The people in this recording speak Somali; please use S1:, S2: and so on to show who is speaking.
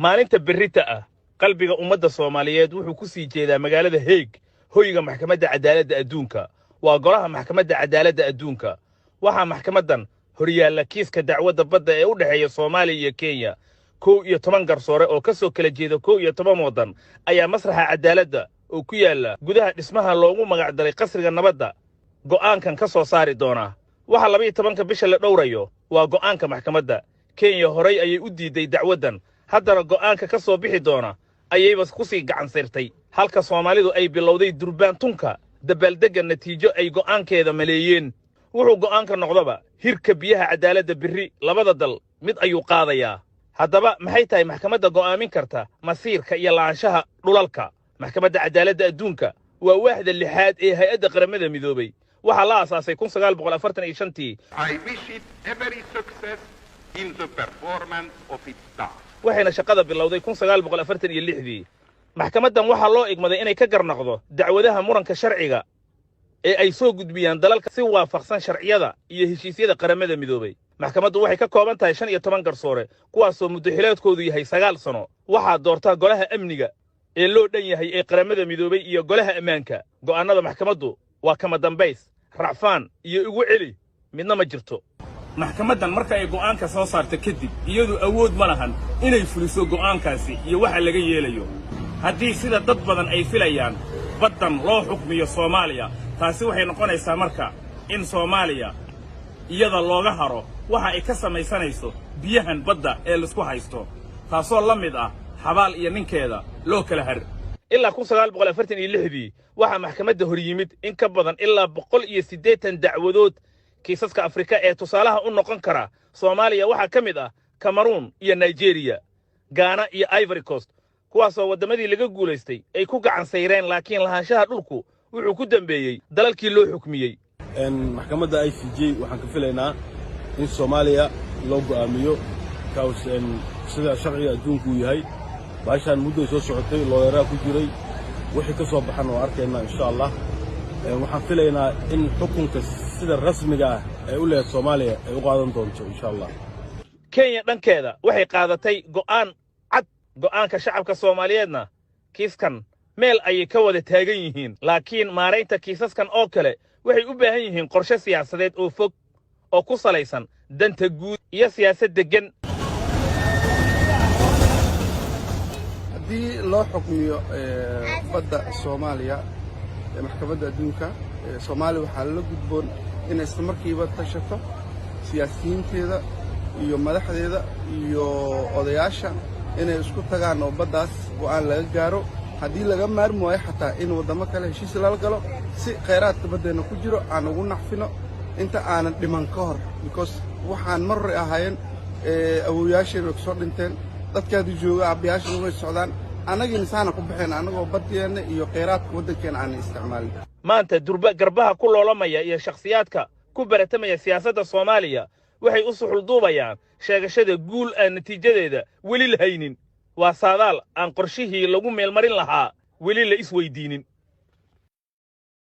S1: maalinta berrita ah qalbiga ummadda Soomaaliyeed wuxuu ku sii jeedaa magaalada Hague hoyga maxkamadda cadaaladda adduunka waa golaha maxkamadda cadaaladda adduunka waxa maxkamadan horyaalla kiiska dacwadda badda ee u dhaxeeya Soomaaliya iyo Kenya 11 garsoore oo ka soo kala jeeda 11 wadan ayaa masraxa cadaaladda oo ku yaala gudaha dhismaha loogu magac daray qasriga nabadda go'aankan ka soo saari doona waxa 12 bisha la dhowrayo waa go'aanka maxkamadda Kenya horay ayay u diiday dacwadan haddana go'aanka ka soo bixi doona ayayba ku sii gacan sayrtay halka Soomaalidu ay bilowday durbaan tunka dabaaldega natiijo ay go'aankeeda maleeyeen wuxuu go'aanka noqdaba hirka biyaha cadaaladda birri labada dal mid ayuu qaadayaa haddaba maxay tahay maxkamadda go'aamin karta masiirka iyo laanshaha dhulalka maxkamadda cadaaladda adduunka waa waaxda lixaad ee hay'adda qaramada midoobay waxa la aasaasay 1945
S2: I wish it every success in the performance of its task.
S1: waxayna shaqada bilowday 1946 maxkamadan waxa loo igmaday inay ka garnaqdo dacwadaha muranka sharciga ee ay soo gudbiyaan dalalka si waafaqsan sharciyada iyo heshiisyada qaramada midoobay maxkamaddu waxay ka kooban tahay 15 garsoore kuwaas oo muddo xileedkoodu yahay 9 sano waxa doorta golaha amniga ee loo dhan yahay ee qaramada midoobay iyo golaha ammaanka go'aanada maxkamaddu waa kama dambays racfaan iyo ugu celi midna ma jirto maxkamadan marka ay go'aanka soo saarto kadib iyadu awood ma lahan inay fuliso go'aankaasi iyo waxa laga yeelayo haddii sida dad badan ay filayaan baddan loo xukmiyo Soomaaliya taasi waxay noqonaysaa marka in Soomaaliya iyada looga haro waxa ay ka samaysanayso biyahan badda ee la isku haysto taasoo la mid ah xabaal iyo ninkeeda loo kala har ilaa 1946 waxa maxkamadda hor yimid in ka badan ilaa 180 dacwadood kiisaska Afrika ee tusaalaha u noqon kara Soomaaliya waxa ka mid ah Cameroon iyo Nigeria Ghana iyo Ivory Coast kuwaas oo wadamadii laga guuleystay ay ku gacan sayreen laakiin lahaanshaha dhulku wuxuu ku dambeeyay dalalkii loo xukmiyay
S3: maxkamadda ICJ waxaan ka filaynaa in Soomaaliya loo go'aamiyo sida sharciga adduunku yahay baashan muddo soo socotay looyara ku jiray wixii ka soo baxan oo arkayna insha Allah waxaan filaynaa in xukunka sida rasmiga ah ee u leeyahay Soomaaliya ay u qaadan doonto insha Allah
S1: Kenya dhankeeda waxay qaadatay go'aan cad go'aanka shacabka Soomaaliyeedna kiiskan meel ay ka wada taagan yihiin laakiin maareynta kiisaskan oo kale waxay u baahan yihiin qorshe siyaasadeed oo fog oo ku salaysan danta guud iyo siyaasad degan
S4: haddii loo xukmiyo badda Soomaaliya maxkamadda adduunka Soomaaliya waxaa la gudboon in isla markiiba tashato siyaasiyiinteeda iyo madaxdeeda iyo odayaasha inay isku tagaan oo baddaas go'aan laga gaaro haddii laga maarmi waayo xataa in wadamo kale heshiis lala galo si kheyraadka baddeena ku jiro aan ugu nacfino inta aanan dhiman ka hor because waxaan mar hore ahaayeen awoowayaasheen way kusoo dhinteen dadkaadu jooga aabbayaasheen way socdaan annagiina saana ku baxeen annagoo baddeena iyo kheyraadka waddankeena aan isticmaalin
S1: maanta durba garbaha ku loolamaya iyo shakhsiyaadka ku baratamaya siyaasadda Soomaaliya waxay u suxul duubayaan sheegashada guul aan natiijadeeda weli la haynin waa saadaal aan qorshihii lagu meelmarin lahaa weli la isweydiinin